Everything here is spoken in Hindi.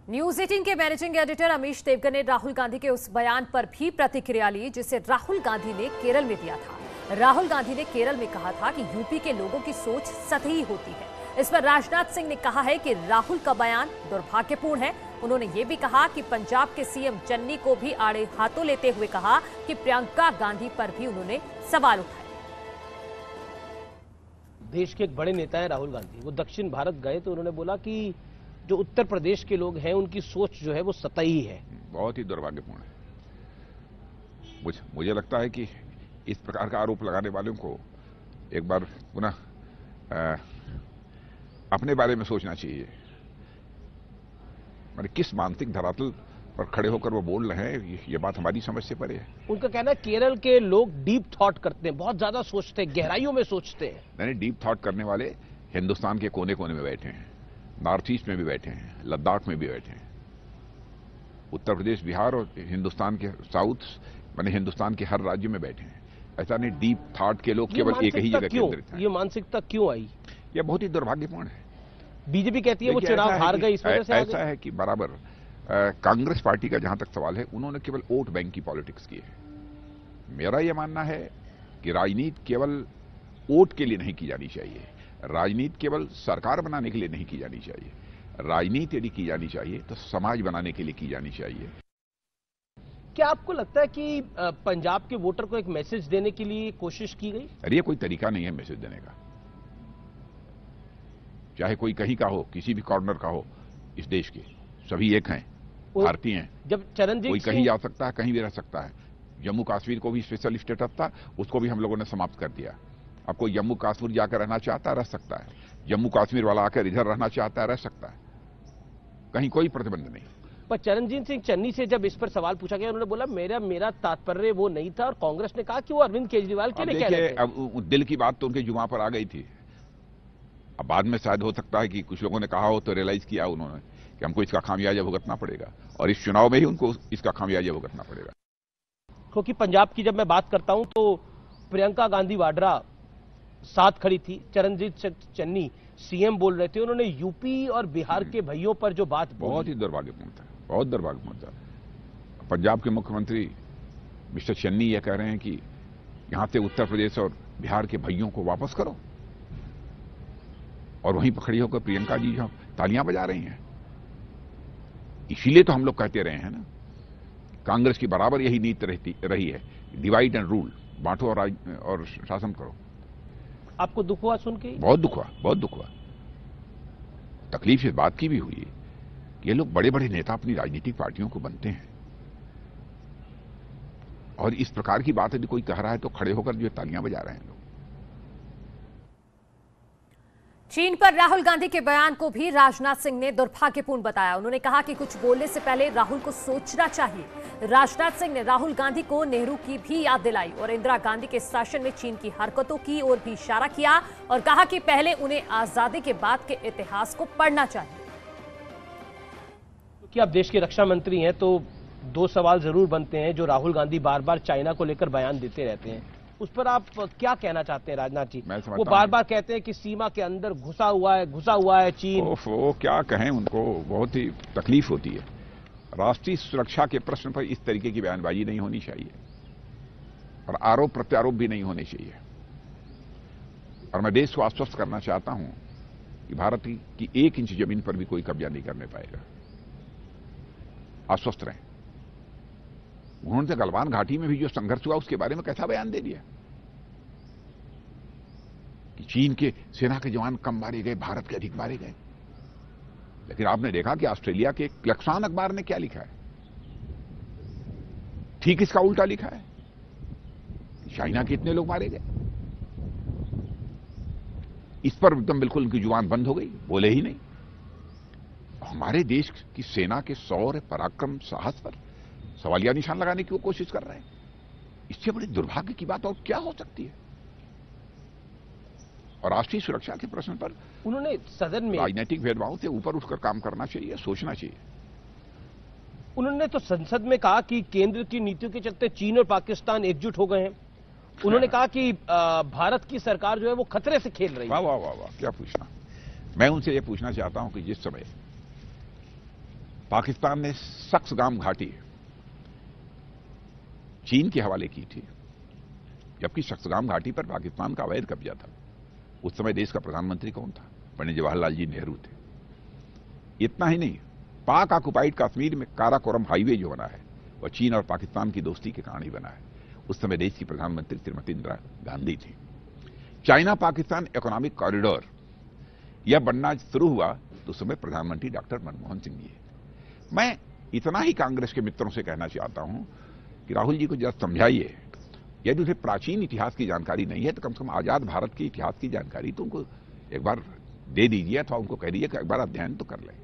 न्यूज 18 के मैनेजिंग एडिटर अमीश देवगन ने राहुल गांधी के उस बयान पर भी प्रतिक्रिया ली जिसे राहुल गांधी ने केरल में दिया था। राहुल गांधी ने केरल में कहा था कि यूपी के लोगों की सोच सतही होती है। इस पर राजनाथ सिंह ने कहा है कि राहुल का बयान दुर्भाग्यपूर्ण है। उन्होंने ये भी कहा कि पंजाब के सीएम चन्नी को भी आड़े हाथों लेते हुए कहा कि प्रियंका गांधी पर भी उन्होंने सवाल उठाए। देश के एक बड़े नेता है राहुल गांधी, वो दक्षिण भारत गए तो उन्होंने बोला कि जो उत्तर प्रदेश के लोग हैं उनकी सोच जो है वो सतही है। बहुत ही दुर्भाग्यपूर्ण है। मुझे लगता है कि इस प्रकार का आरोप लगाने वालों को एक बार पुनः अपने बारे में सोचना चाहिए। मैंने किस मानसिक धरातल पर खड़े होकर वो बोल रहे हैं, ये बात हमारी समझ से परे है। उनका कहना है केरल के लोग डीप थॉट करते हैं, बहुत ज्यादा सोचते हैं, गहराइयों में सोचते हैं। नहीं, डीप थॉट करने वाले हिंदुस्तान के कोने कोने में बैठे हैं, नॉर्थ ईस्ट में भी बैठे हैं, लद्दाख में भी बैठे हैं। उत्तर प्रदेश, बिहार और हिंदुस्तान के साउथ माने हिंदुस्तान के हर राज्य में बैठे हैं। ऐसा नहीं डीप थॉट के लोग केवल एक ही जगह केंद्रित हैं। ये मानसिकता क्यों आई? यह बहुत ही दुर्भाग्यपूर्ण है। बीजेपी कहती है वो चुनाव हार गई, इस वजह से ऐसा है कि बराबर कांग्रेस पार्टी का जहां तक सवाल है, उन्होंने केवल वोट बैंक की पॉलिटिक्स की है। मेरा यह मानना है कि राजनीति केवल वोट के लिए नहीं की जानी चाहिए, राजनीति केवल सरकार बनाने के लिए नहीं की जानी चाहिए। राजनीति यदि की जानी चाहिए तो समाज बनाने के लिए की जानी चाहिए। क्या आपको लगता है कि पंजाब के वोटर को एक मैसेज देने के लिए कोशिश की गई? अरे ये कोई तरीका नहीं है मैसेज देने का। चाहे कोई कहीं का हो, किसी भी कॉर्नर का हो, इस देश के सभी एक हैं, भारतीय हैं। जब चरणजीत कोई कहीं जा सकता है, कहीं भी रह सकता है। जम्मू कश्मीर को भी स्पेशल स्टेटस था, उसको भी हम लोगों ने समाप्त कर दिया। अब कोई जम्मू कश्मीर जाकर रहना चाहता है, रह सकता है। जम्मू कश्मीर वाला आकर इधर रहना चाहता है, रह सकता है। कहीं कोई प्रतिबंध नहीं। पर चरणजीत सिंह चन्नी से जब इस पर सवाल पूछा गया, उन्होंने बोला मेरा तात्पर्य वो नहीं था, और कांग्रेस ने कहा कि वो अरविंद केजरीवाल के लिए कह रहे थे। अब दिल की बात तो उनके जुबान पर आ गई थी। अब बाद में शायद हो सकता है कि कुछ लोगों ने कहा हो तो रियलाइज किया उन्होंने कि हमको इसका खामियाजा भुगतना पड़ेगा, और इस चुनाव में ही उनको इसका खामियाजा भुगतना पड़ेगा। क्योंकि पंजाब की जब मैं बात करता हूं तो प्रियंका गांधी वाड्रा साथ खड़ी थी, चरणजीत चन्नी सीएम बोल रहे थे, उन्होंने यूपी और बिहार के भाइयों पर जो बात बहुत ही दुर्भाग्यपूर्ण था, बहुत दुर्भाग्यपूर्ण था। पंजाब के मुख्यमंत्री मिस्टर चन्नी यह कह रहे हैं कि यहां से उत्तर प्रदेश और बिहार के भाइयों को वापस करो, और वहीं पर खड़ी होकर प्रियंका जी जो तालियां बजा रही हैं। इसीलिए तो हम लोग कहते रहे हैं ना, कांग्रेस की बराबर यही नीति रही है, डिवाइड एंड रूल, बांटो और शासन करो। आपको दुख हुआ सुन के? बहुत दुख हुआ, बहुत दुख हुआ। तकलीफ इस बात की भी हुई कि ये लोग बड़े बड़े नेता अपनी राजनीतिक पार्टियों को बनते हैं, और इस प्रकार की बात यदि कोई कह रहा है तो खड़े होकर जो तालियां बजा रहे हैं लोग। चीन पर राहुल गांधी के बयान को भी राजनाथ सिंह ने दुर्भाग्यपूर्ण बताया। उन्होंने कहा कि कुछ बोलने से पहले राहुल को सोचना चाहिए। राजनाथ सिंह ने राहुल गांधी को नेहरू की भी याद दिलाई और इंदिरा गांधी के शासन में चीन की हरकतों की ओर भी इशारा किया और कहा कि पहले उन्हें आजादी के बाद के इतिहास को पढ़ना चाहिए। क्योंकि आप देश के रक्षा मंत्री हैं तो दो सवाल जरूर बनते हैं, जो राहुल गांधी बार बार चाइना को लेकर बयान देते रहते हैं, उस पर आप क्या कहना चाहते हैं राजनाथ जी? वो बार बार कहते हैं कि सीमा के अंदर घुसा हुआ है चीन। वो क्या कहें, उनको बहुत ही तकलीफ होती है। राष्ट्रीय सुरक्षा के प्रश्न पर इस तरीके की बयानबाजी नहीं होनी चाहिए, और आरोप प्रत्यारोप भी नहीं होने चाहिए। और मैं देश को आश्वस्त करना चाहता हूं कि भारत की 1 इंच जमीन पर भी कोई कब्जा नहीं करने पाएगा। आश्वस्त रहें। उन्होंने तो गलवान घाटी में भी जो संघर्ष हुआ उसके बारे में कैसा बयान दे दिया कि चीन के सेना के जवान कम मारे गए, भारत के अधिक मारे गए। लेकिन आपने देखा कि ऑस्ट्रेलिया के क्लक्सान अखबार ने क्या लिखा है, ठीक इसका उल्टा लिखा है। चाइना के इतने लोग मारे गए, इस पर एकदम बिल्कुल उनकी जुबान बंद हो गई, बोले ही नहीं। हमारे देश की सेना के शौर्य, पराक्रम, साहस पर सवालिया निशान लगाने की वो कोशिश कर रहे हैं। इससे बड़ी दुर्भाग्य की बात और क्या हो सकती है? और राष्ट्रीय सुरक्षा के प्रश्न पर उन्होंने सदन में राजनीतिक भेदभाव से ऊपर उठकर काम करना चाहिए, सोचना चाहिए। उन्होंने तो संसद में कहा कि केंद्र की नीतियों के चलते चीन और पाकिस्तान एकजुट हो गए हैं। उन्होंने कहा कि भारत की सरकार जो है वो खतरे से खेल रही है। वाह वाह वाह वाह, क्या पूछना। मैं उनसे ये पूछना चाहता हूं कि जिस समय पाकिस्तान ने सक्सगाम घाटी चीन के हवाले की थी, जबकि सक्सगाम घाटी पर पाकिस्तान का अवैध कब्जा था। उस समय देश का प्रधानमंत्री कौन था? पंडित जवाहरलाल जी नेहरू थे। इतना ही नहीं, पाक ऑक्युपाइड कश्मीर में काराकोरम हाईवे जो बना है वह चीन और पाकिस्तान की दोस्ती के कारण ही बना है। उस समय देश की प्रधानमंत्री श्रीमती इंदिरा गांधी थी। चाइना पाकिस्तान इकोनॉमिक कॉरिडोर यह बनना शुरू हुआ तो उस समय प्रधानमंत्री डॉक्टर मनमोहन सिंह जी। मैं इतना ही कांग्रेस के मित्रों से कहना चाहता हूं कि राहुल जी को जरा समझाइए, यदि उन्हें प्राचीन इतिहास की जानकारी नहीं है तो कम से कम आजाद भारत के इतिहास की जानकारी तो उनको एक बार दे दीजिए, अथवा उनको कह दीजिए कि एक बार अध्ययन तो कर लें।